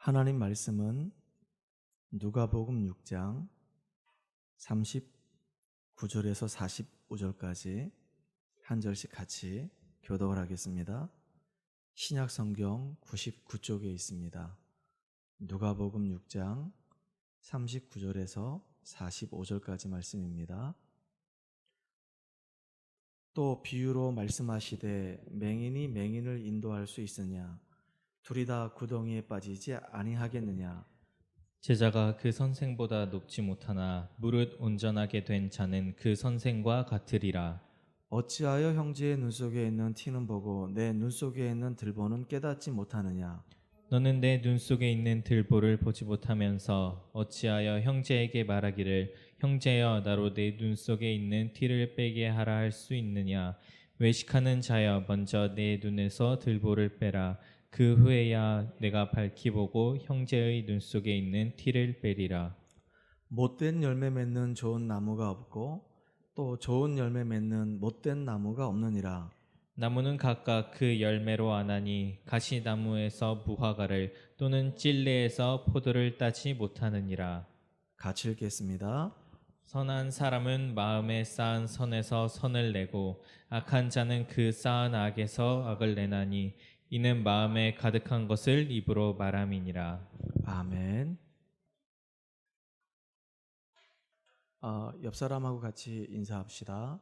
하나님 말씀은 누가복음 6장 39절에서 45절까지 한 절씩 같이 교독을 하겠습니다. 신약 성경 99쪽에 있습니다. 누가복음 6장 39절에서 45절까지 말씀입니다. 또 비유로 말씀하시되 맹인이 맹인을 인도할 수 있으냐? 둘이 다 구덩이에 빠지지 아니하겠느냐? 제자가 그 선생보다 높지 못하나 무릇 온전하게 된 자는 그 선생과 같으리라. 어찌하여 형제의 눈 속에 있는 티는 보고 내 눈 속에 있는 들보는 깨닫지 못하느냐? 너는 내 눈 속에 있는 들보를 보지 못하면서 어찌하여 형제에게 말하기를 형제여 나로 내 눈 속에 있는 티를 빼게 하라 할 수 있느냐? 외식하는 자여 먼저 내 눈에서 들보를 빼라. 그 후에야 내가 밝히 보고 형제의 눈 속에 있는 티를 빼리라. 못된 열매 맺는 좋은 나무가 없고 또 좋은 열매 맺는 못된 나무가 없느니라. 나무는 각각 그 열매로 아나니 가시나무에서 무화과를 또는 찔레에서 포도를 따지 못하느니라. 같이 읽겠습니다. 선한 사람은 마음에 쌓은 선에서 선을 내고 악한 자는 그 쌓은 악에서 악을 내나니 이는 마음에 가득한 것을 입으로 말함이니라. 아멘. 옆 사람하고 같이 인사합시다.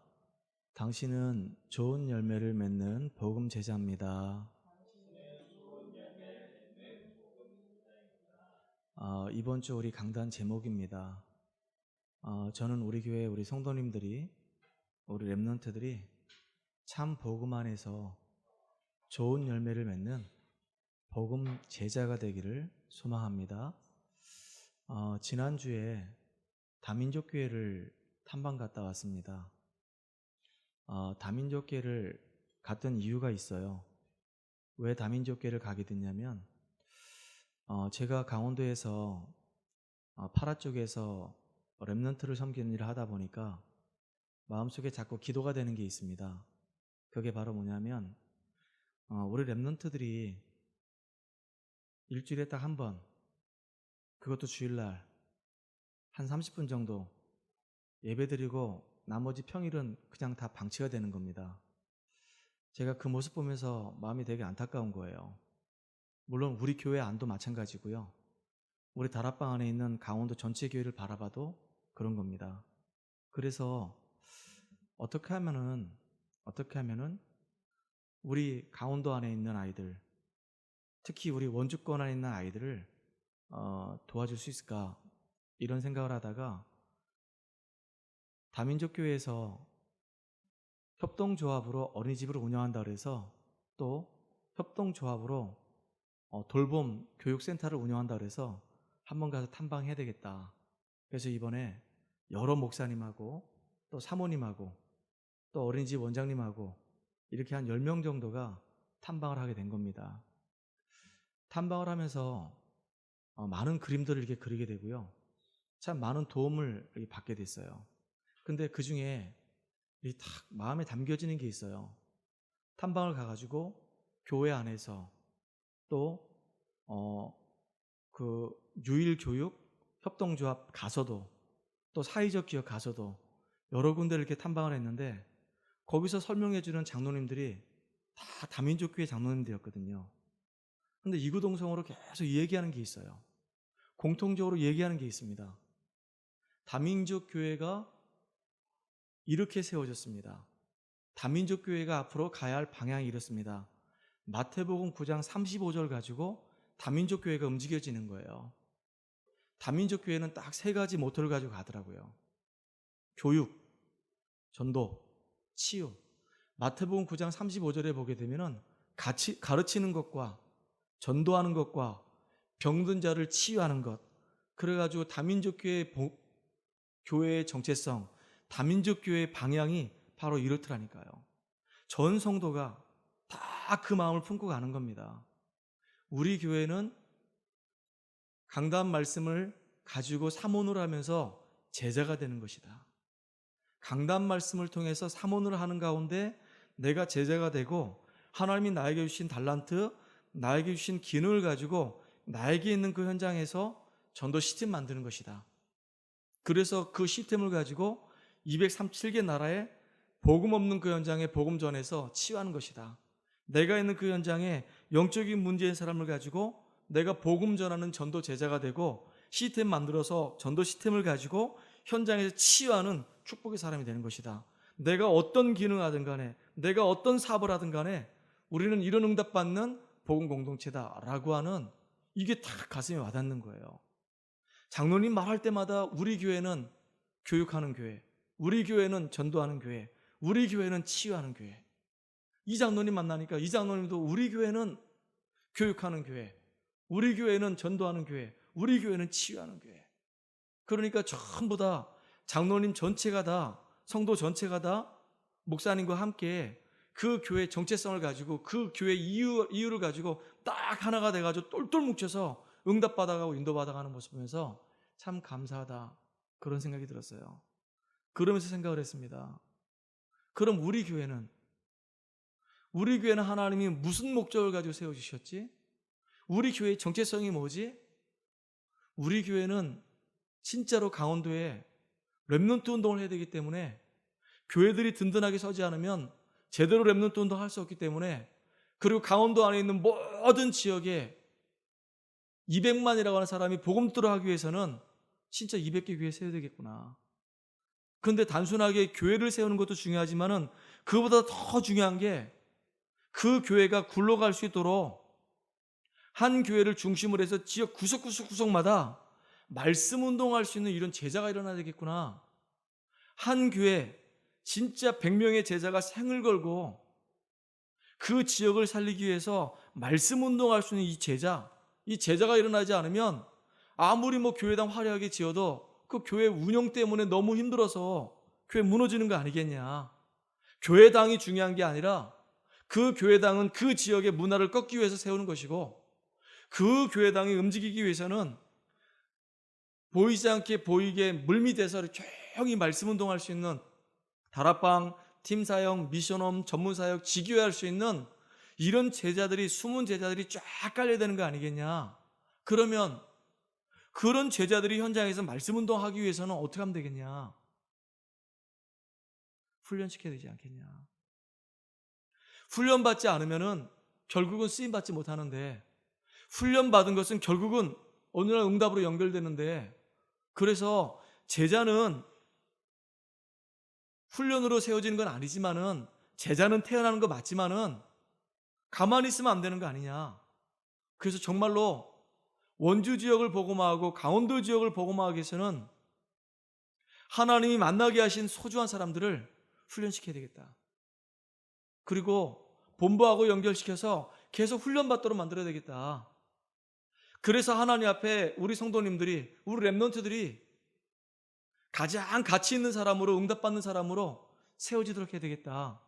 당신은 좋은 열매를 맺는 복음 제자입니다. 이번 주 우리 강단 제목입니다. 저는 우리 교회 우리 성도님들이 우리 렘넌트들이 참 복음 안에서 좋은 열매를 맺는 복음 제자가 되기를 소망합니다. 지난주에 다민족 교회를 탐방 갔다 왔습니다. 다민족 교회를 갔던 이유가 있어요. 왜 다민족 교회를 가게 됐냐면 제가 강원도에서 파라 쪽에서 렘넌트를 섬기는 일을 하다 보니까 마음속에 자꾸 기도가 되는 게 있습니다. 그게 바로 뭐냐면 우리 렘넌트들이 일주일에 딱 한 번, 그것도 주일날 한 30분 정도 예배드리고 나머지 평일은 그냥 다 방치가 되는 겁니다. 제가 그 모습 보면서 마음이 되게 안타까운 거예요. 물론 우리 교회 안도 마찬가지고요. 우리 다락방 안에 있는 강원도 전체 교회를 바라봐도 그런 겁니다. 그래서 어떻게 하면은 우리 강원도 안에 있는 아이들, 특히 우리 원주권 안에 있는 아이들을 도와줄 수 있을까 이런 생각을 하다가 다민족 교회에서 협동조합으로 어린이집을 운영한다 그래서 또 협동조합으로 돌봄 교육센터를 운영한다 그래서 한번 가서 탐방해야 되겠다. 그래서 이번에 여러 목사님하고 또 사모님하고 또 어린이집 원장님하고 이렇게 한 10명 정도가 탐방을 하게 된 겁니다. 탐방을 하면서 많은 그림들을 이렇게 그리게 되고요. 참 많은 도움을 받게 됐어요. 근데 그 중에 딱 마음에 담겨지는 게 있어요. 탐방을 가가지고 교회 안에서 또 그 유일교육 협동조합 가서도 또 사회적 기업 가서도 여러 군데를 이렇게 탐방을 했는데 거기서 설명해주는 장로님들이 다 다민족교회 장로님들이었거든요. 근데 이구동성으로 계속 얘기하는 게 있어요. 공통적으로 얘기하는 게 있습니다. 다민족 교회가 이렇게 세워졌습니다. 다민족 교회가 앞으로 가야 할 방향이 이렇습니다. 마태복음 9장 35절 가지고 다민족 교회가 움직여지는 거예요. 다민족 교회는 딱 3가지 모토를 가지고 가더라고요. 교육, 전도, 치유. 마태복음 9장 35절에 보게 되면은 같이 가르치는 것과 전도하는 것과 병든 자를 치유하는 것. 그래가지고 다민족 교회의 정체성, 다민족 교회의 방향이 바로 이렇더라니까요. 전 성도가 다 그 마음을 품고 가는 겁니다. 우리 교회는 강단 말씀을 가지고 사모를 하면서 제자가 되는 것이다. 강단 말씀을 통해서 사모를 하는 가운데 내가 제자가 되고 하나님이 나에게 주신 달란트, 나에게 주신 기능을 가지고 나에게 있는 그 현장에서 전도 시스템 만드는 것이다. 그래서 그 시스템을 가지고 237개 나라에 복음 없는 그 현장에 복음 전해서 치유하는 것이다. 내가 있는 그 현장에 영적인 문제인 사람을 가지고 내가 복음 전하는 전도 제자가 되고 시스템 만들어서 전도 시스템을 가지고 현장에서 치유하는 축복의 사람이 되는 것이다. 내가 어떤 기능을 하든 간에, 내가 어떤 사업을 하든 간에 우리는 이런 응답받는 복음 공동체다라고 하는, 이게 다 가슴에 와닿는 거예요. 장로님 말할 때마다 우리 교회는 교육하는 교회, 우리 교회는 전도하는 교회, 우리 교회는 치유하는 교회. 이 장로님 만나니까 이 장로님도 우리 교회는 교육하는 교회, 우리 교회는 전도하는 교회, 우리 교회는 치유하는 교회. 그러니까 전부 다 장로님 전체가 다, 성도 전체가 다 목사님과 함께 그 교회의 정체성을 가지고 그 교회 이유를 가지고 딱 하나가 돼가지고 똘똘 뭉쳐서 응답받아가고 인도받아가는 모습 보면서 참 감사하다, 그런 생각이 들었어요. 그러면서 생각을 했습니다. 그럼 우리 교회는 하나님이 무슨 목적을 가지고 세워주셨지? 우리 교회의 정체성이 뭐지? 우리 교회는 진짜로 강원도에 렘넌트 운동을 해야 되기 때문에, 교회들이 든든하게 서지 않으면 제대로 렘넌트 운동을 할 수 없기 때문에, 그리고 강원도 안에 있는 모든 지역에 200만이라고 하는 사람이 복음 들어가기 위해서는 진짜 200개 교회 세워야 되겠구나. 그런데 단순하게 교회를 세우는 것도 중요하지만은 그보다 더 중요한 게 그 교회가 굴러갈 수 있도록 한 교회를 중심으로 해서 지역 구석구석마다 말씀 운동할 수 있는 이런 제자가 일어나야 되겠구나. 한 교회 진짜 100명의 제자가 생을 걸고 그 지역을 살리기 위해서 말씀 운동할 수 있는 이 제자가 일어나지 않으면 아무리 교회당 화려하게 지어도 그 교회 운영 때문에 너무 힘들어서 교회 무너지는 거 아니겠냐. 교회당이 중요한 게 아니라 그 교회당은 그 지역의 문화를 꺾기 위해서 세우는 것이고, 그 교회당이 움직이기 위해서는 보이지 않게 보이게 물밑에서 조용히 말씀 운동할 수 있는 다락방, 팀사역, 미션홈, 전문사역, 지교회 할 수 있는 이런 제자들이, 숨은 제자들이 쫙 깔려야 되는 거 아니겠냐. 그러면 그런 제자들이 현장에서 말씀 운동하기 위해서는 어떻게 하면 되겠냐. 훈련시켜야 되지 않겠냐. 훈련받지 않으면은 결국은 쓰임받지 못하는데, 훈련받은 것은 결국은 어느 날 응답으로 연결되는데, 그래서 제자는 훈련으로 세워지는 건 아니지만은, 제자는 태어나는 거 맞지만은 가만히 있으면 안 되는 거 아니냐. 그래서 정말로 원주 지역을 복음화하고 강원도 지역을 복음화하기 위해서는 하나님이 만나게 하신 소중한 사람들을 훈련시켜야 되겠다. 그리고 본부하고 연결시켜서 계속 훈련받도록 만들어야 되겠다. 그래서 하나님 앞에 우리 성도님들이, 우리 렘넌트들이 가장 가치 있는 사람으로, 응답받는 사람으로 세워지도록 해야 되겠다.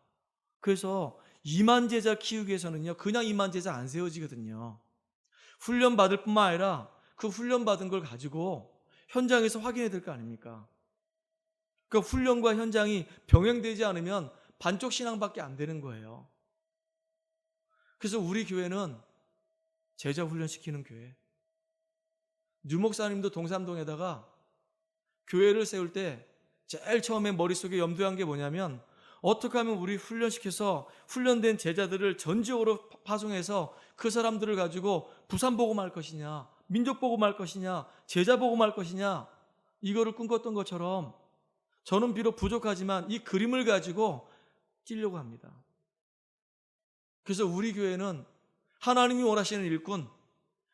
그래서 2만 제자 키우기 위해서는요, 그냥 2만 제자 안 세워지거든요. 훈련받을 뿐만 아니라 그 훈련받은 걸 가지고 현장에서 확인해야 될 거 아닙니까? 그 훈련과 현장이 병행되지 않으면 반쪽 신앙밖에 안 되는 거예요. 그래서 우리 교회는 제자 훈련시키는 교회. 유 목사님도 동삼동에다가 교회를 세울 때 제일 처음에 머릿속에 염두한 게 뭐냐면, 어떻게 하면 우리 훈련시켜서 훈련된 제자들을 전지역으로 파송해서 그 사람들을 가지고 부산 복음할 것이냐, 민족 복음할 것이냐, 제자 복음할 것이냐, 이거를 꿈꿨던 것처럼 저는 비록 부족하지만 이 그림을 가지고 뛰려고 합니다. 그래서 우리 교회는 하나님이 원하시는 일꾼,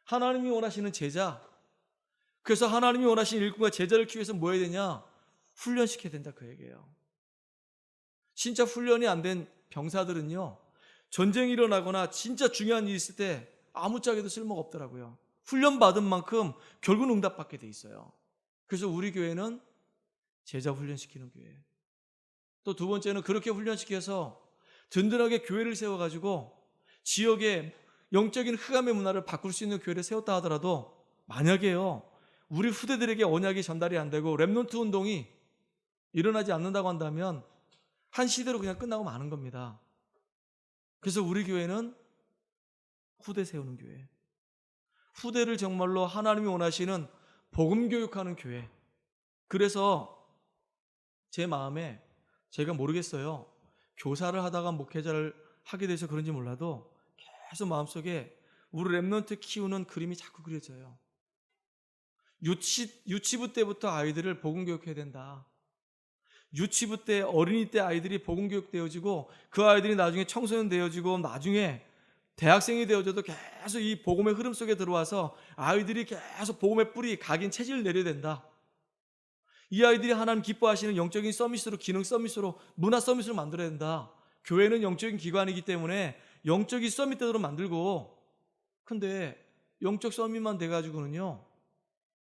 하나님이 원하시는 제자, 그래서 하나님이 원하시는 일꾼과 제자를 키우기 위해서 뭐 해야 되냐? 훈련시켜야 된다, 그 얘기예요. 진짜 훈련이 안 된 병사들은요, 전쟁이 일어나거나 진짜 중요한 일이 있을 때 아무짝에도 쓸모가 없더라고요. 훈련받은 만큼 결국은 응답받게 돼 있어요. 그래서 우리 교회는 제자 훈련시키는 교회. 또 두 번째는 그렇게 훈련시켜서 든든하게 교회를 세워가지고 지역의 영적인 흑암의 문화를 바꿀 수 있는 교회를 세웠다 하더라도, 만약에요, 우리 후대들에게 언약이 전달이 안 되고 렘넌트 운동이 일어나지 않는다고 한다면 한 시대로 그냥 끝나고 마는 겁니다. 그래서 우리 교회는 후대 세우는 교회. 후대를 정말로 하나님이 원하시는 복음 교육하는 교회. 그래서 제 마음에 제가 모르겠어요. 교사를 하다가 목회자를 하게 돼서 그런지 몰라도 계속 마음속에 우리 렘넌트 키우는 그림이 자꾸 그려져요. 유치부 때부터 아이들을 복음 교육해야 된다. 유치부 때, 어린이 때 아이들이 복음 교육 되어지고 그 아이들이 나중에 청소년 되어지고 나중에 대학생이 되어져도 계속 이 복음의 흐름 속에 들어와서 아이들이 계속 복음의 뿌리, 각인 체질을 내려야 된다. 이 아이들이 하나님 기뻐하시는 영적인 서밋으로, 기능 서밋으로, 문화 서밋으로 만들어야 된다. 교회는 영적인 기관이기 때문에 영적인 서밋대로 만들고, 근데 영적 서밋만 돼가지고는요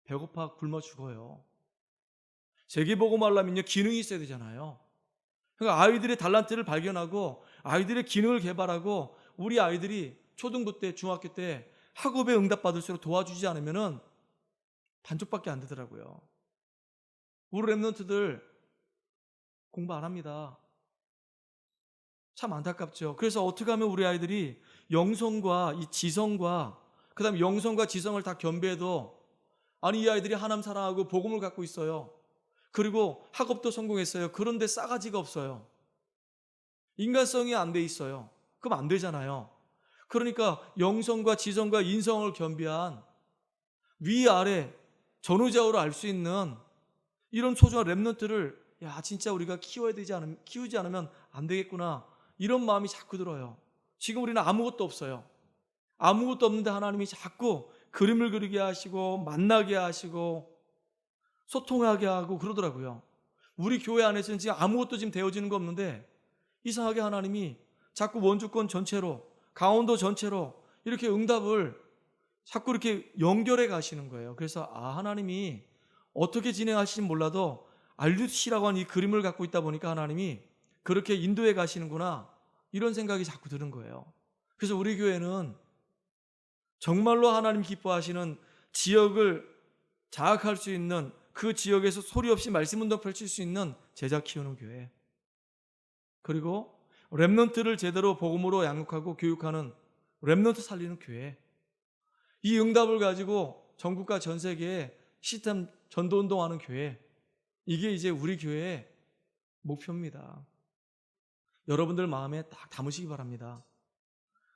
배고파 굶어 죽어요. 세계복음 하려면요 기능이 있어야 되잖아요. 그러니까 아이들의 달란트를 발견하고 아이들의 기능을 개발하고 우리 아이들이 초등부 때, 중학교 때 학업에 응답받을수록 도와주지 않으면은 반쪽밖에 안 되더라고요. 우리 렘넌트들 공부 안 합니다. 참 안타깝죠. 그래서 어떻게 하면 우리 아이들이 영성과 이 지성과 그다음에 영성과 지성을 다 겸비해도 아니 이 아이들이 하나님 사랑하고 복음을 갖고 있어요. 그리고 학업도 성공했어요. 그런데 싸가지가 없어요. 인간성이 안 돼 있어요. 그럼 안 되잖아요. 그러니까 영성과 지성과 인성을 겸비한 위아래 전후좌우로 알 수 있는 이런 소중한 렘넌트를 야 진짜 우리가 키우지 않으면 안 되겠구나 이런 마음이 자꾸 들어요. 지금 우리는 아무것도 없어요. 아무것도 없는데 하나님이 자꾸 그림을 그리게 하시고 만나게 하시고 소통하게 하고 그러더라고요. 우리 교회 안에서는 지금 아무것도 지금 되어지는 거 없는데 이상하게 하나님이 자꾸 원주권 전체로 강원도 전체로 이렇게 응답을 자꾸 이렇게 연결해 가시는 거예요. 그래서 하나님이 어떻게 진행하실지 몰라도 RUTC라고 하는 이 그림을 갖고 있다 보니까 하나님이 그렇게 인도해 가시는구나 이런 생각이 자꾸 드는 거예요. 그래서 우리 교회는 정말로 하나님 기뻐하시는 지역을 장악할 수 있는 그 지역에서 소리 없이 말씀 운동 펼칠 수 있는 제자 키우는 교회, 그리고 렘넌트를 제대로 복음으로 양육하고 교육하는 렘넌트 살리는 교회, 이 응답을 가지고 전국과 전 세계에 시스템 전도 운동하는 교회, 이게 이제 우리 교회의 목표입니다. 여러분들 마음에 딱 담으시기 바랍니다.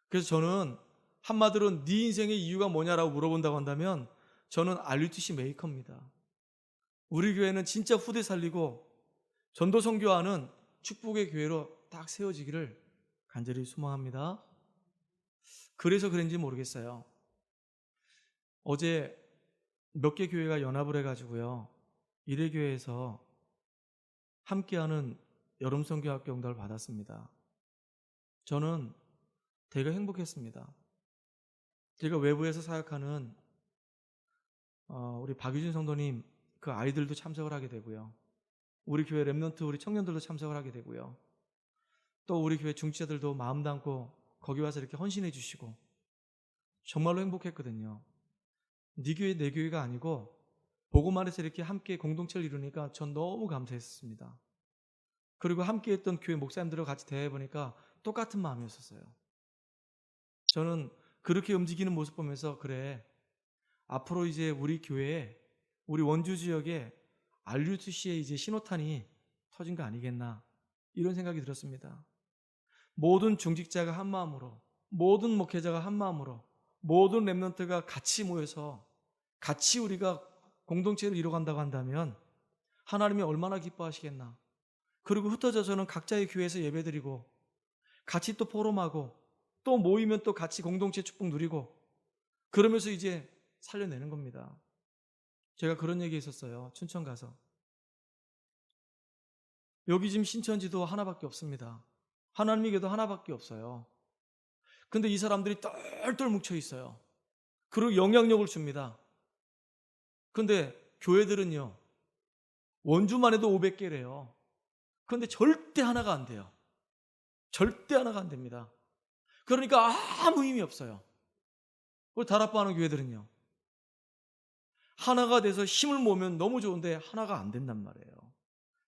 그래서 저는 한마디로 네 인생의 이유가 뭐냐라고 물어본다고 한다면 저는 RUTC 메이커입니다. 우리 교회는 진짜 후대 살리고 전도 선교하는 축복의 교회로 딱 세워지기를 간절히 소망합니다. 그래서 그런지 모르겠어요. 어제 몇 개 교회가 연합을 해가지고요 이래교회에서 함께하는 여름선교학교 응답을 받았습니다. 저는 되게 행복했습니다. 제가 외부에서 사역하는 우리 박유진 성도님 그 아이들도 참석을 하게 되고요. 우리 교회 렘넌트 우리 청년들도 참석을 하게 되고요. 또 우리 교회 중지자들도 마음 담고 거기 와서 이렇게 헌신해 주시고 정말로 행복했거든요. 네 교회 내 교회가 아니고 복음 안에서 이렇게 함께 공동체를 이루니까 전 너무 감사했습니다. 그리고 함께했던 교회 목사님들과 같이 대해보니까 똑같은 마음이었어요. 저는 그렇게 움직이는 모습 보면서 그래 앞으로 이제 우리 교회에 우리 원주 지역에 RUTC의 이제 신호탄이 터진 거 아니겠나 이런 생각이 들었습니다. 모든 중직자가 한 마음으로, 모든 목회자가 한 마음으로, 모든 렘넌트가 같이 모여서 같이 우리가 공동체를 이뤄간다고 한다면 하나님이 얼마나 기뻐하시겠나. 그리고 흩어져서는 각자의 교회에서 예배드리고 같이 또 포럼하고 또 모이면 또 같이 공동체 축복 누리고 그러면서 이제 살려내는 겁니다. 제가 그런 얘기 했었어요. 춘천 가서. 여기 지금 신천지도 하나밖에 없습니다. 하나님의 교도 하나밖에 없어요. 근데 이 사람들이 똘똘 뭉쳐 있어요. 그리고 영향력을 줍니다. 근데 교회들은요. 원주만 해도 500개래요. 그런데 절대 하나가 안 돼요. 절대 하나가 안 됩니다. 그러니까 아무 힘이 없어요. 우리 다락방하는 교회들은요. 하나가 돼서 힘을 모으면 너무 좋은데 하나가 안 된단 말이에요.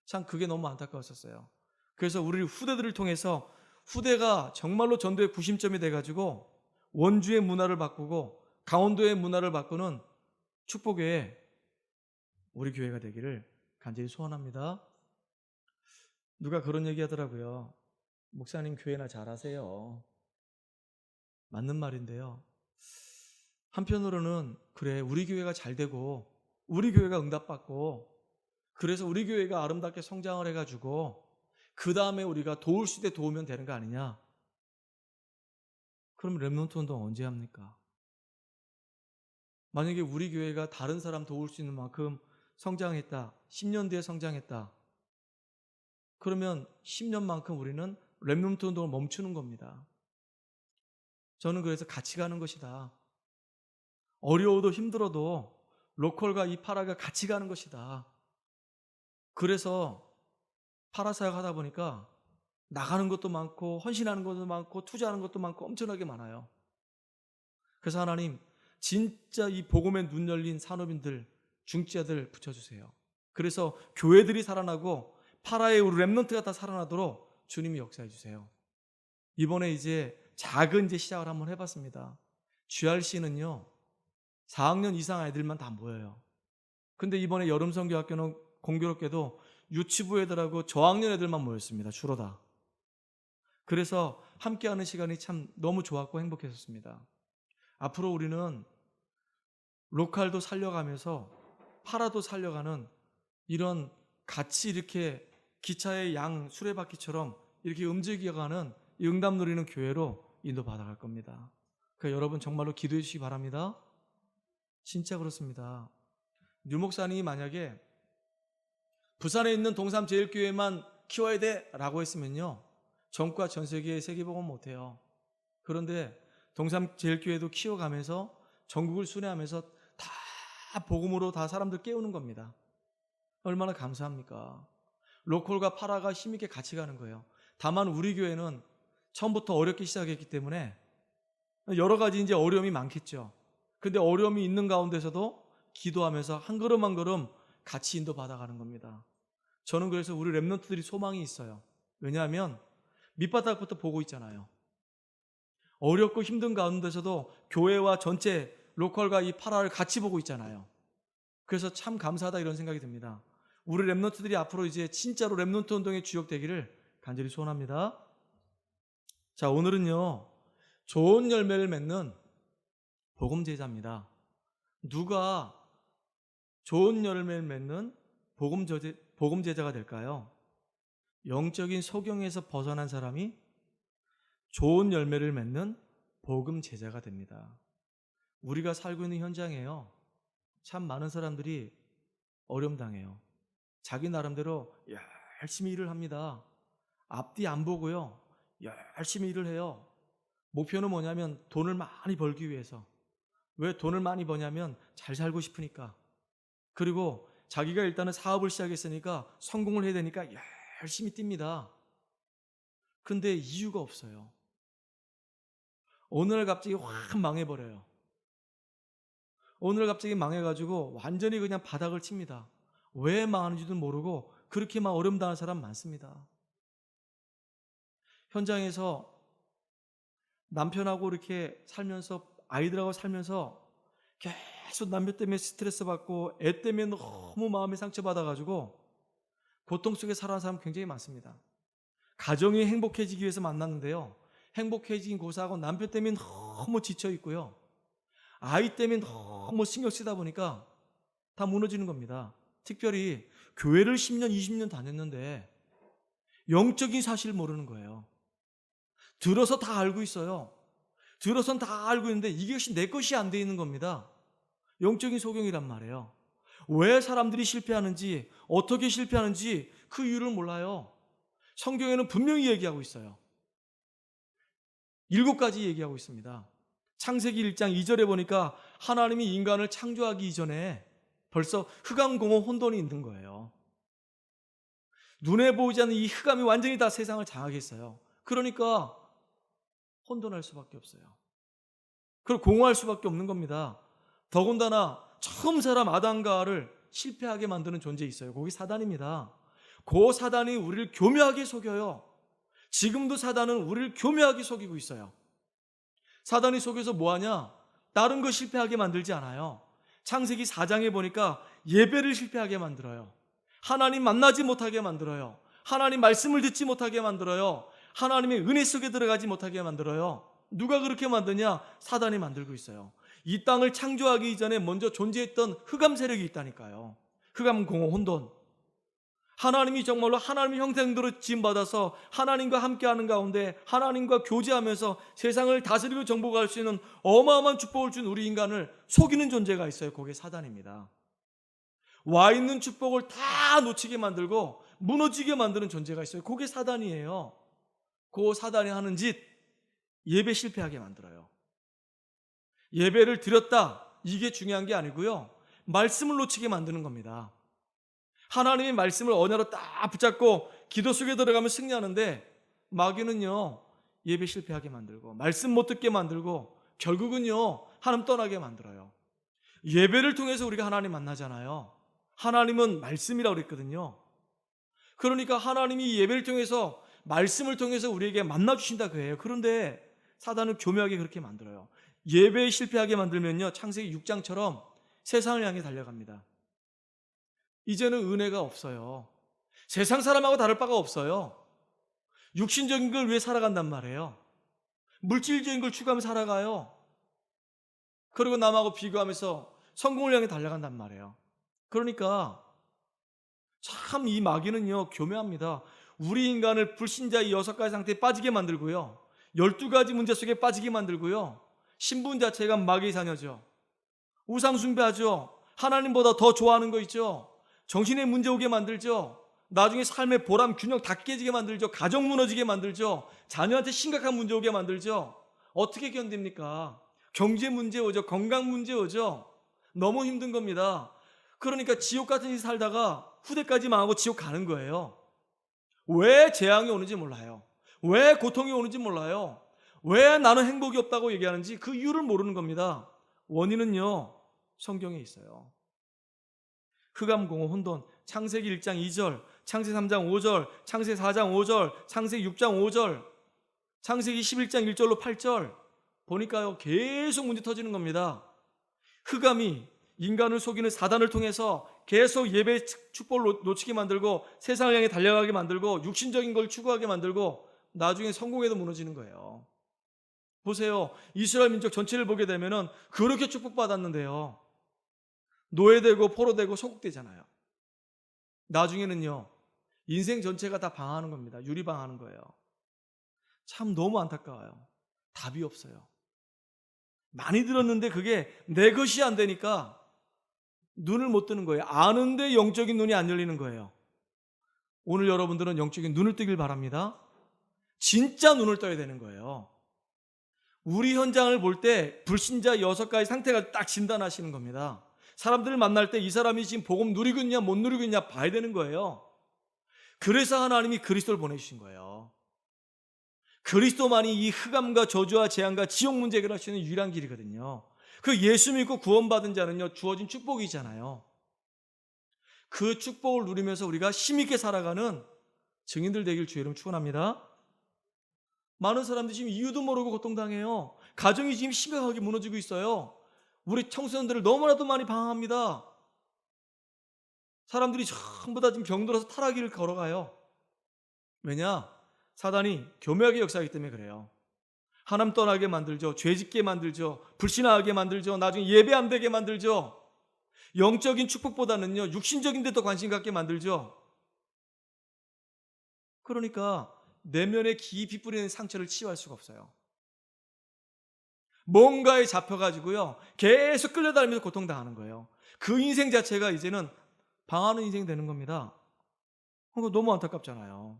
참 그게 너무 안타까웠었어요. 그래서 우리 후대들을 통해서 후대가 정말로 전도의 구심점이 돼가지고 원주의 문화를 바꾸고 강원도의 문화를 바꾸는 축복의 우리 교회가 되기를 간절히 소원합니다. 누가 그런 얘기 하더라고요. 목사님 교회나 잘하세요. 맞는 말인데요. 한편으로는 그래, 우리 교회가 잘 되고 우리 교회가 응답받고 그래서 우리 교회가 아름답게 성장을 해가지고 그 다음에 우리가 도울 수 있게 도우면 되는 거 아니냐? 그럼 렘넌트 운동 언제 합니까? 만약에 우리 교회가 다른 사람 도울 수 있는 만큼 성장했다, 10년 뒤에 성장했다, 그러면 10년만큼 우리는 렘넌트 운동을 멈추는 겁니다. 저는 그래서 같이 가는 것이다. 어려워도 힘들어도 로컬과 이 파라가 같이 가는 것이다. 그래서 파라 사역 하다 보니까 나가는 것도 많고 헌신하는 것도 많고 투자하는 것도 많고 엄청나게 많아요. 그래서 하나님 진짜 이 복음에 눈 열린 산업인들, 중지자들 붙여주세요. 그래서 교회들이 살아나고 파라의 우리 렘넌트가 다 살아나도록 주님이 역사해 주세요. 이번에 이제 작은 이제 시작을 한번 해봤습니다. GRC는요 4학년 이상 아이들만 다 모여요. 근데 이번에 여름성교학교는 공교롭게도 유치부 애들하고 저학년 애들만 모였습니다. 주로 다. 그래서 함께하는 시간이 참 너무 좋았고 행복했었습니다. 앞으로 우리는 로컬도 살려가면서 파라도 살려가는 이런 같이 이렇게 기차의 양 수레바퀴처럼 이렇게 움직여가는 이 응답 누리는 교회로 인도받아갈 겁니다. 그러니까 여러분 정말로 기도해 주시기 바랍니다. 진짜 그렇습니다. 류 목사님이 만약에 부산에 있는 동삼제일교회만 키워야 돼라고 했으면요 전과 전 세계에 세계복음 못해요. 그런데 동삼제일교회도 키워가면서 전국을 순회하면서 다 복음으로 다 사람들 깨우는 겁니다. 얼마나 감사합니까? 로컬과 파라가 힘있게 같이 가는 거예요. 다만 우리 교회는 처음부터 어렵게 시작했기 때문에 여러 가지 이제 어려움이 많겠죠. 근데 어려움이 있는 가운데서도 기도하면서 한 걸음 한 걸음 같이 인도받아가는 겁니다. 저는 그래서 우리 렘넌트들이 소망이 있어요. 왜냐하면 밑바닥부터 보고 있잖아요. 어렵고 힘든 가운데서도 교회와 전체 로컬과 이 파라를 같이 보고 있잖아요. 그래서 참 감사하다 이런 생각이 듭니다. 우리 렘넌트들이 앞으로 이제 진짜로 렘넌트 운동의 주역 되기를 간절히 소원합니다. 자, 오늘은요 좋은 열매를 맺는 복음 제자입니다. 누가 좋은 열매를 맺는 복음 제자가 될까요? 영적인 소경에서 벗어난 사람이 좋은 열매를 맺는 복음 제자가 됩니다. 우리가 살고 있는 현장에요 참 많은 사람들이 어려움 당해요. 자기 나름대로 열심히 일을 합니다. 앞뒤 안 보고요 열심히 일을 해요. 목표는 뭐냐면 돈을 많이 벌기 위해서. 왜 돈을 많이 버냐면 잘 살고 싶으니까. 그리고 자기가 일단은 사업을 시작했으니까 성공을 해야 되니까 열심히 뜁니다. 근데 이유가 없어요. 어느 날 갑자기 확 망해버려요. 어느 날 갑자기 망해가지고 완전히 그냥 바닥을 칩니다. 왜 망하는지도 모르고 그렇게 막 어려움 당하는 사람 많습니다. 현장에서 남편하고 이렇게 살면서 아이들하고 살면서 계속 남편 때문에 스트레스 받고 애 때문에 너무 마음이 상처받아가지고 고통 속에 살아가는 사람 굉장히 많습니다. 가정이 행복해지기 위해서 만났는데요 행복해진 고사하고 남편 때문에 너무 지쳐있고요 아이 때문에 너무 신경 쓰다 보니까 다 무너지는 겁니다. 특별히 교회를 10년 20년 다녔는데 영적인 사실을 모르는 거예요. 들어서 다 알고 있어요. 들어선 다 알고 있는데 이것이 내 것이 안 돼 있는 겁니다. 영적인 소경이란 말이에요. 왜 사람들이 실패하는지 어떻게 실패하는지 그 이유를 몰라요. 성경에는 분명히 얘기하고 있어요. 7가지 얘기하고 있습니다. 창세기 1장 2절에 보니까 하나님이 인간을 창조하기 이전에 벌써 흑암공허 혼돈이 있는 거예요. 눈에 보이지 않는 이 흑암이 완전히 다 세상을 장악했어요. 그러니까 혼돈할 수밖에 없어요. 그리고 공허할 수밖에 없는 겁니다. 더군다나 처음 사람 아담과 하와를 실패하게 만드는 존재 있어요. 거기 사단입니다. 그 사단이 우리를 교묘하게 속여요. 지금도 사단은 우리를 교묘하게 속이고 있어요. 사단이 속여서 뭐하냐? 다른 거 실패하게 만들지 않아요. 창세기 4장에 보니까 예배를 실패하게 만들어요. 하나님 만나지 못하게 만들어요. 하나님 말씀을 듣지 못하게 만들어요. 하나님의 은혜 속에 들어가지 못하게 만들어요. 누가 그렇게 만드냐? 사단이 만들고 있어요. 이 땅을 창조하기 이전에 먼저 존재했던 흑암 세력이 있다니까요. 흑암, 공허, 혼돈. 하나님이 정말로 하나님의 형상대로 지음받아서 하나님과 함께하는 가운데 하나님과 교제하면서 세상을 다스리고 정복할 수 있는 어마어마한 축복을 준 우리 인간을 속이는 존재가 있어요. 그게 사단입니다. 와 있는 축복을 다 놓치게 만들고 무너지게 만드는 존재가 있어요. 그게 사단이에요. 그 사단이 하는 짓, 예배 실패하게 만들어요. 예배를 드렸다, 이게 중요한 게 아니고요, 말씀을 놓치게 만드는 겁니다. 하나님의 말씀을 언어로 딱 붙잡고 기도 속에 들어가면 승리하는데, 마귀는요 예배 실패하게 만들고 말씀 못 듣게 만들고 결국은요 하나님 떠나게 만들어요. 예배를 통해서 우리가 하나님 만나잖아요. 하나님은 말씀이라고 그랬거든요. 그러니까 하나님이 예배를 통해서 말씀을 통해서 우리에게 만나주신다 그래요. 그런데 사단은 교묘하게 그렇게 만들어요. 예배에 실패하게 만들면요, 창세기 6장처럼 세상을 향해 달려갑니다. 이제는 은혜가 없어요. 세상 사람하고 다를 바가 없어요. 육신적인 걸 위해 살아간단 말이에요. 물질적인 걸 추구하며 살아가요. 그리고 남하고 비교하면서 성공을 향해 달려간단 말이에요. 그러니까 참 이 마귀는요 교묘합니다. 우리 인간을 불신자의 6가지 상태에 빠지게 만들고요, 12가지 문제 속에 빠지게 만들고요, 신분 자체가 마귀의 자녀죠. 우상 숭배하죠. 하나님보다 더 좋아하는 거 있죠. 정신에 문제 오게 만들죠. 나중에 삶의 보람, 균형 다 깨지게 만들죠. 가정 무너지게 만들죠. 자녀한테 심각한 문제 오게 만들죠. 어떻게 견딥니까? 경제 문제 오죠. 건강 문제 오죠. 너무 힘든 겁니다. 그러니까 지옥 같은 데 살다가 후대까지 망하고 지옥 가는 거예요. 왜 재앙이 오는지 몰라요. 왜 고통이 오는지 몰라요. 왜 나는 행복이 없다고 얘기하는지 그 이유를 모르는 겁니다. 원인은요 성경에 있어요. 흑암, 공허, 혼돈. 창세기 1장 2절, 창세기 3장 5절, 창세기 4장 5절, 창세기 6장 5절, 창세기 11장 1절로 8절 보니까요 계속 문제 터지는 겁니다. 흑암이 인간을 속이는 사단을 통해서 계속 예배 축복을 놓치게 만들고 세상을 향해 달려가게 만들고 육신적인 걸 추구하게 만들고 나중에 성공해도 무너지는 거예요. 보세요. 이스라엘 민족 전체를 보게 되면은 그렇게 축복받았는데요, 노예되고 포로되고 소국되잖아요. 나중에는요 인생 전체가 다 방황하는 겁니다. 유리방황하는 거예요. 참 너무 안타까워요. 답이 없어요. 많이 들었는데 그게 내 것이 안 되니까 눈을 못 뜨는 거예요. 아는데 영적인 눈이 안 열리는 거예요. 오늘 여러분들은 영적인 눈을 뜨길 바랍니다. 진짜 눈을 떠야 되는 거예요. 우리 현장을 볼 때 불신자 6가지 상태가 딱 진단하시는 겁니다. 사람들을 만날 때 이 사람이 지금 복음 누리고 있냐 못 누리고 있냐 봐야 되는 거예요. 그래서 하나님이 그리스도를 보내주신 거예요. 그리스도만이 이 흑암과 저주와 재앙과 지옥 문제 해결할 수 있는 유일한 길이거든요. 그 예수 믿고 구원받은 자는요 주어진 축복이잖아요. 그 축복을 누리면서 우리가 힘있게 살아가는 증인들 되길 주의 이름 축원합니다. 많은 사람들이 지금 이유도 모르고 고통당해요. 가정이 지금 심각하게 무너지고 있어요. 우리 청소년들을 너무나도 많이 방황합니다. 사람들이 전부 다 지금 병들어서 타락기를 걸어가요. 왜냐? 사단이 교묘하게 역사하기 때문에 그래요. 하나님 떠나게 만들죠. 죄짓게 만들죠. 불신하게 만들죠. 나중에 예배 안 되게 만들죠. 영적인 축복보다는요 육신적인 데 더 관심 갖게 만들죠. 그러니까 내면에 깊이 뿌리는 상처를 치유할 수가 없어요. 뭔가에 잡혀가지고요 계속 끌려다니면서 고통당하는 거예요. 그 인생 자체가 이제는 방황하는 인생 되는 겁니다. 그거 너무 안타깝잖아요.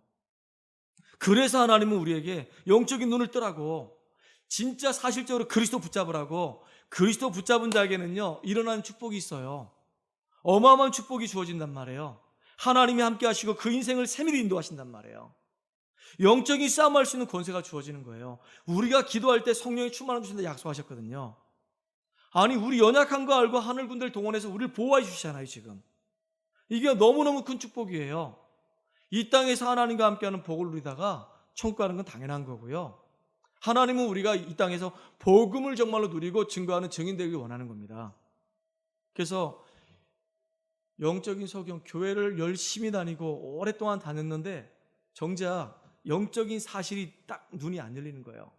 그래서 하나님은 우리에게 영적인 눈을 뜨라고, 진짜 사실적으로 그리스도 붙잡으라고, 그리스도 붙잡은 자에게는요 일어나는 축복이 있어요. 어마어마한 축복이 주어진단 말이에요. 하나님이 함께 하시고 그 인생을 세밀히 인도하신단 말이에요. 영적인 싸움할 수 있는 권세가 주어지는 거예요. 우리가 기도할 때 성령이 충만해 주신다 약속하셨거든요. 아니 우리 연약한 거 알고 하늘 군대를 동원해서 우리를 보호해 주시잖아요. 지금 이게 너무너무 큰 축복이에요. 이 땅에서 하나님과 함께하는 복을 누리다가 천국 가는 건 당연한 거고요, 하나님은 우리가 이 땅에서 복음을 정말로 누리고 증거하는 증인 되길 원하는 겁니다. 그래서 영적인 소경, 교회를 열심히 다니고 오랫동안 다녔는데 정작 영적인 사실이 딱 눈이 안 열리는 거예요.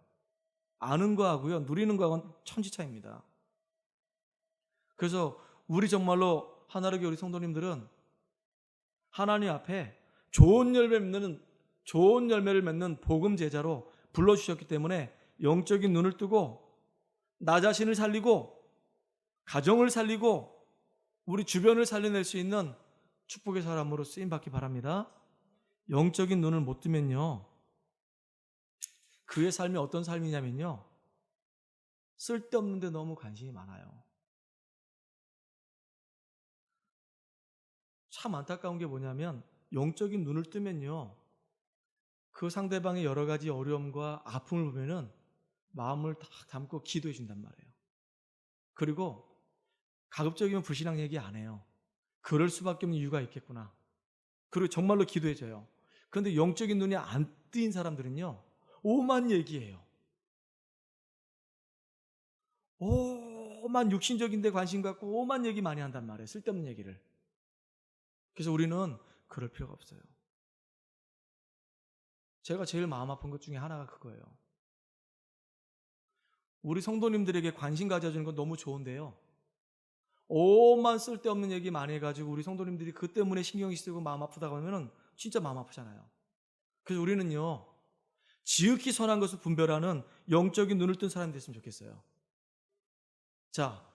아는 거하고요, 누리는 거하고는 천지차이입니다. 그래서 우리 정말로 하나로 교회 성도님들은 하나님 앞에 좋은 열매를 맺는 복음 제자로 불러주셨기 때문에 영적인 눈을 뜨고 나 자신을 살리고 가정을 살리고 우리 주변을 살려낼 수 있는 축복의 사람으로 쓰임받기 바랍니다. 영적인 눈을 못 뜨면요, 그의 삶이 어떤 삶이냐면요, 쓸데없는 데 너무 관심이 많아요. 참 안타까운 게 뭐냐면 영적인 눈을 뜨면요, 그 상대방의 여러 가지 어려움과 아픔을 보면은 마음을 다 담고 기도해 준단 말이에요. 그리고 가급적이면 불신앙 얘기 안 해요. 그럴 수밖에 없는 이유가 있겠구나. 그리고 정말로 기도해 줘요. 그런데 영적인 눈이 안 뜨인 사람들은요, 오만 얘기해요. 오만 육신적인 데 관심 갖고 오만 얘기 많이 한단 말이에요. 쓸데없는 얘기를. 그래서 우리는 그럴 필요가 없어요. 제가 제일 마음 아픈 것 중에 하나가 그거예요. 우리 성도님들에게 관심 가져주는 건 너무 좋은데요, 오만 쓸데없는 얘기 많이 해가지고 우리 성도님들이 그 때문에 신경이 쓰이고 마음 아프다고 하면은 진짜 마음 아프잖아요. 그래서 우리는요, 지극히 선한 것을 분별하는 영적인 눈을 뜬 사람이 됐으면 좋겠어요. 자,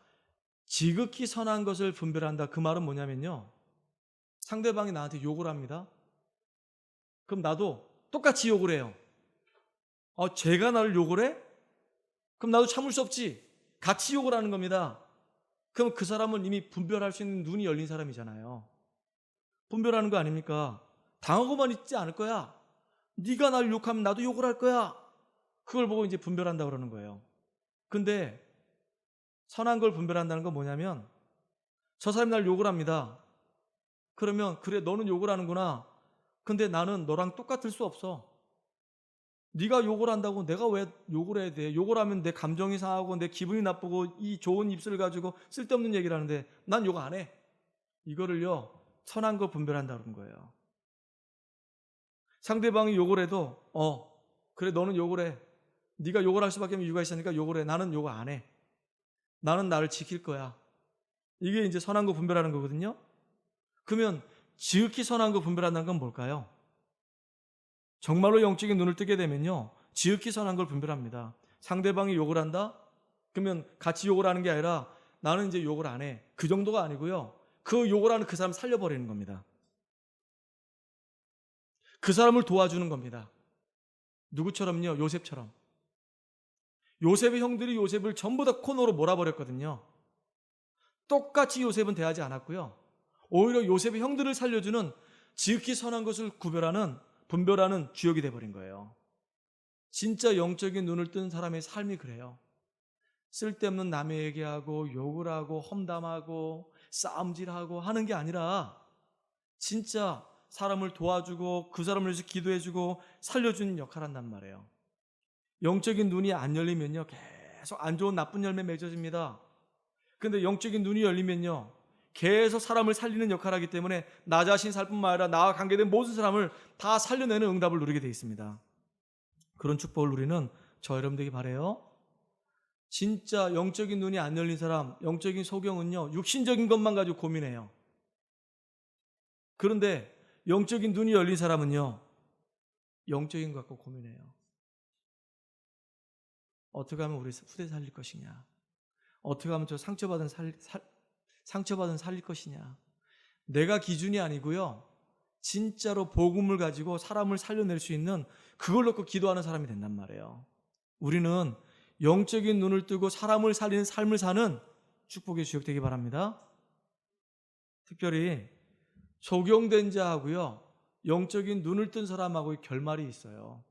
지극히 선한 것을 분별한다. 그 말은 뭐냐면요, 상대방이 나한테 욕을 합니다. 그럼 나도 똑같이 욕을 해요. 쟤가 나를 욕을 해? 그럼 나도 참을 수 없지. 같이 욕을 하는 겁니다. 그럼 그 사람은 이미 분별할 수 있는 눈이 열린 사람이잖아요. 분별하는 거 아닙니까? 당하고만 있지 않을 거야. 네가 날 욕하면 나도 욕을 할 거야. 그걸 보고 이제 분별한다고 그러는 거예요. 근데 선한 걸 분별한다는 건 뭐냐면, 저 사람이 날 욕을 합니다. 그러면 그래, 너는 욕을 하는구나. 근데 나는 너랑 똑같을 수 없어. 네가 욕을 한다고 내가 왜 욕을 해야 돼? 욕을 하면 내 감정이 상하고 내 기분이 나쁘고 이 좋은 입술을 가지고 쓸데없는 얘기를 하는데 난 욕 안 해. 이거를요, 선한 걸 분별한다는 거예요. 상대방이 욕을 해도 그래, 너는 욕을 해. 네가 욕을 할 수밖에 없는 이유가 있으니까 욕을 해. 나는 욕 안 해. 나는 나를 지킬 거야. 이게 이제 선한 거 분별하는 거거든요. 그러면 지극히 선한 거 분별한다는 건 뭘까요? 정말로 영적인 눈을 뜨게 되면요, 지극히 선한 걸 분별합니다. 상대방이 욕을 한다? 그러면 같이 욕을 하는 게 아니라 나는 이제 욕을 안 해. 그 정도가 아니고요, 그 욕을 하는 그 사람 살려버리는 겁니다. 그 사람을 도와주는 겁니다. 누구처럼요? 요셉처럼. 요셉의 형들이 요셉을 전부 다 코너로 몰아버렸거든요. 똑같이 요셉은 대하지 않았고요, 오히려 요셉의 형들을 살려주는 지극히 선한 것을 분별하는 주역이 돼버린 거예요. 진짜 영적인 눈을 뜬 사람의 삶이 그래요. 쓸데없는 남의 얘기하고 욕을 하고 험담하고 싸움질하고 하는 게 아니라 진짜 사람을 도와주고 그 사람을 위해서 기도해주고 살려주는 역할을 한단 말이에요. 영적인 눈이 안 열리면요, 계속 안 좋은 나쁜 열매 맺어집니다. 근데 영적인 눈이 열리면요, 계속 사람을 살리는 역할을 하기 때문에 나 자신 살 뿐만 아니라 나와 관계된 모든 사람을 다 살려내는 응답을 누리게 되어 있습니다. 그런 축복을 누리는 저 여러분 되기 바라요. 진짜 영적인 눈이 안 열린 사람, 영적인 소경은요, 육신적인 것만 가지고 고민해요. 그런데 영적인 눈이 열린 사람은요, 영적인 것 갖고 고민해요. 어떻게 하면 우리 후대 살릴 것이냐, 어떻게 하면 저 상처받은 살릴 것이냐. 내가 기준이 아니고요, 진짜로 복음을 가지고 사람을 살려낼 수 있는 그걸 놓고 기도하는 사람이 된단 말이에요. 우리는 영적인 눈을 뜨고 사람을 살리는 삶을 사는 축복의 주역 되기 바랍니다. 특별히 소경된 자하고요, 영적인 눈을 뜬 사람하고의 결말이 있어요.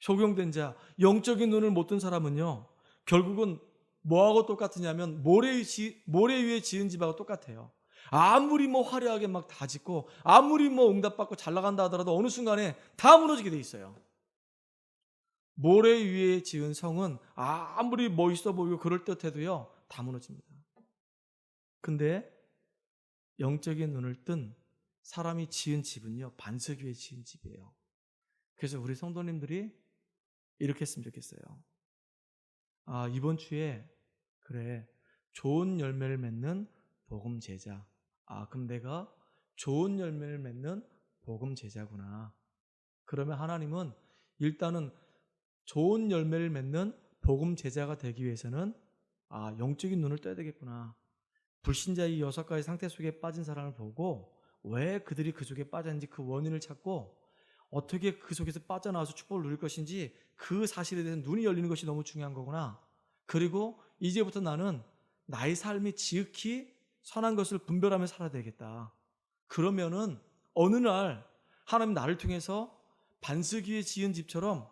소경된 자, 영적인 눈을 못 뜬 사람은요, 결국은 뭐하고 똑같으냐면 모래 위에 지은 집하고 똑같아요. 아무리 화려하게 막 다 짓고 아무리 응답받고 잘 나간다 하더라도 어느 순간에 다 무너지게 돼 있어요. 모래 위에 지은 성은 아무리 멋있어 보이고 그럴듯해도요, 다 무너집니다. 근데 영적인 눈을 뜬 사람이 지은 집은요, 반석 위에 지은 집이에요. 그래서 우리 성도님들이 이렇게 했으면 좋겠어요. 이번 주에 그래, 좋은 열매를 맺는 복음 제자. 그럼 내가 좋은 열매를 맺는 복음 제자구나. 그러면 하나님은 일단은 좋은 열매를 맺는 복음 제자가 되기 위해서는 영적인 눈을 떠야 되겠구나. 불신자의 6가지 상태 속에 빠진 사람을 보고 왜 그들이 그 속에 빠졌는지 그 원인을 찾고 어떻게 그 속에서 빠져나와서 축복을 누릴 것인지 그 사실에 대해서 눈이 열리는 것이 너무 중요한 거구나. 그리고 이제부터 나는 나의 삶이 지극히 선한 것을 분별하며 살아야 되겠다. 그러면은 어느 날 하나님 나를 통해서 반석 위에 지은 집처럼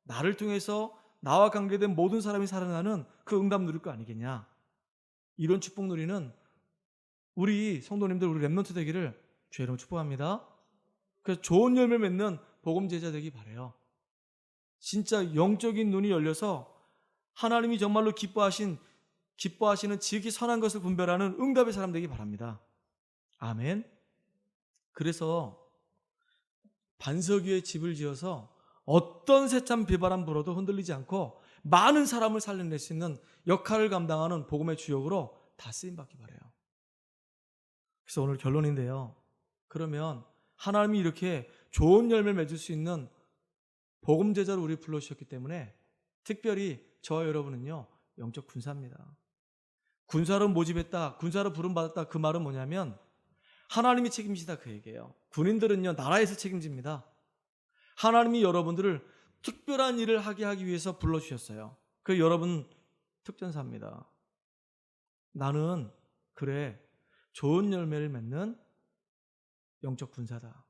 나를 통해서 나와 관계된 모든 사람이 살아나는 그 응답 누릴 거 아니겠냐. 이런 축복 누리는 우리 성도님들, 우리 렘넌트 되기를 주의 이름으로 축복합니다. 그래서 좋은 열매 맺는 복음 제자 되기 바라요. 진짜 영적인 눈이 열려서 하나님이 정말로 기뻐하시는 지극히 선한 것을 분별하는 응답의 사람 되기 바랍니다. 아멘. 그래서 반석 위에 집을 지어서 어떤 세찬 비바람 불어도 흔들리지 않고 많은 사람을 살려낼 수 있는 역할을 감당하는 복음의 주역으로 다 쓰임받기 바라요. 그래서 오늘 결론인데요. 그러면 하나님이 이렇게 좋은 열매를 맺을 수 있는 복음 제자로 우리 불러주셨기 때문에 특별히 저와 여러분은요, 영적 군사입니다. 군사로 모집했다, 군사로 부름받았다, 그 말은 뭐냐면 하나님이 책임지다 그 얘기예요. 군인들은요, 나라에서 책임집니다. 하나님이 여러분들을 특별한 일을 하게 하기 위해서 불러주셨어요. 그 여러분 특전사입니다. 나는 그래, 좋은 열매를 맺는 영적 군사다.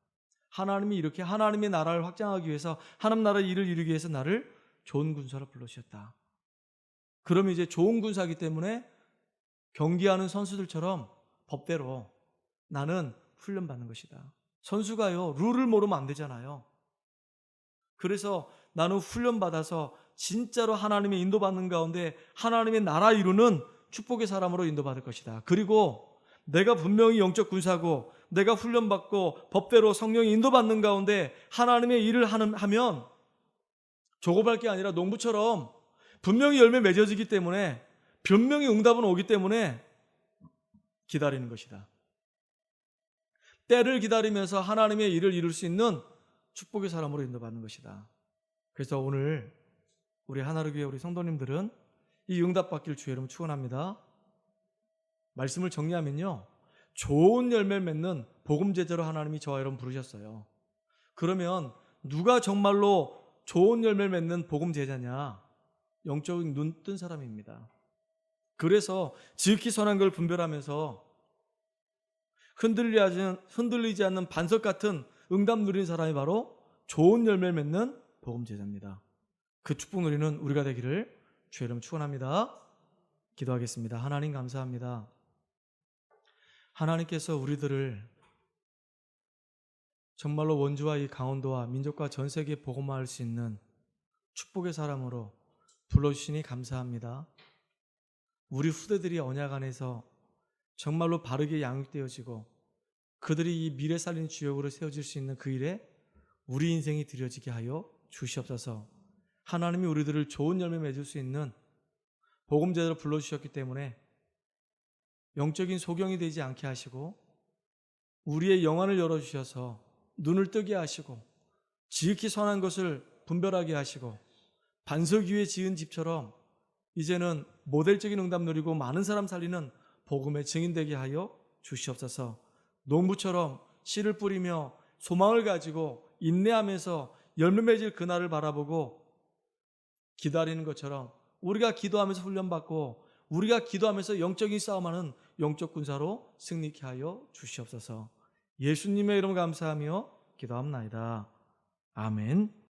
하나님이 이렇게 하나님의 나라를 확장하기 위해서, 하나님 나라의 일을 이루기 위해서 나를 좋은 군사로 불러주셨다. 그러면 이제 좋은 군사이기 때문에 경기하는 선수들처럼 법대로 나는 훈련받는 것이다. 선수가요, 룰을 모르면 안 되잖아요. 그래서 나는 훈련받아서 진짜로 하나님의 인도받는 가운데 하나님의 나라 이루는 축복의 사람으로 인도받을 것이다. 그리고 내가 분명히 영적 군사고 내가 훈련받고 법대로 성령이 인도받는 가운데 하나님의 일을 하면 조급할 게 아니라 농부처럼 분명히 열매 맺어지기 때문에, 분명히 응답은 오기 때문에 기다리는 것이다. 때를 기다리면서 하나님의 일을 이룰 수 있는 축복의 사람으로 인도받는 것이다. 그래서 오늘 우리 하나로교회 우리 성도님들은 이 응답받기를 주의 이름으로 축원합니다. 말씀을 정리하면요, 좋은 열매를 맺는 복음 제자로 하나님이 저와 여러분 부르셨어요. 그러면 누가 정말로 좋은 열매를 맺는 복음 제자냐? 영적인 눈 뜬 사람입니다. 그래서 지극히 선한 걸 분별하면서 흔들리지 않는 반석 같은 응답 누리는 사람이 바로 좋은 열매를 맺는 복음 제자입니다. 그 축복 누리는 우리가 되기를 주의 이름 축원합니다. 기도하겠습니다. 하나님 감사합니다. 하나님께서 우리들을 정말로 원주와 이 강원도와 민족과 전 세계에 복음화할 수 있는 축복의 사람으로 불러주시니 감사합니다. 우리 후대들이 언약 안에서 정말로 바르게 양육되어지고 그들이 이 미래 살리는 주역으로 세워질 수 있는 그 일에 우리 인생이 드려지게 하여 주시옵소서. 하나님이 우리들을 좋은 열매 맺을 수 있는 복음제자로 불러주셨기 때문에 영적인 소경이 되지 않게 하시고 우리의 영안을 열어주셔서 눈을 뜨게 하시고 지극히 선한 것을 분별하게 하시고 반석 위에 지은 집처럼 이제는 모델적인 응답 누리고 많은 사람 살리는 복음의 증인되게 하여 주시옵소서. 농부처럼 씨를 뿌리며 소망을 가지고 인내하면서 열매 맺을 그날을 바라보고 기다리는 것처럼 우리가 기도하면서 훈련받고 우리가 기도하면서 영적인 싸움하는 영적 군사로 승리케 하여 주시옵소서. 예수님의 이름 감사하며 기도합나이다. 아멘.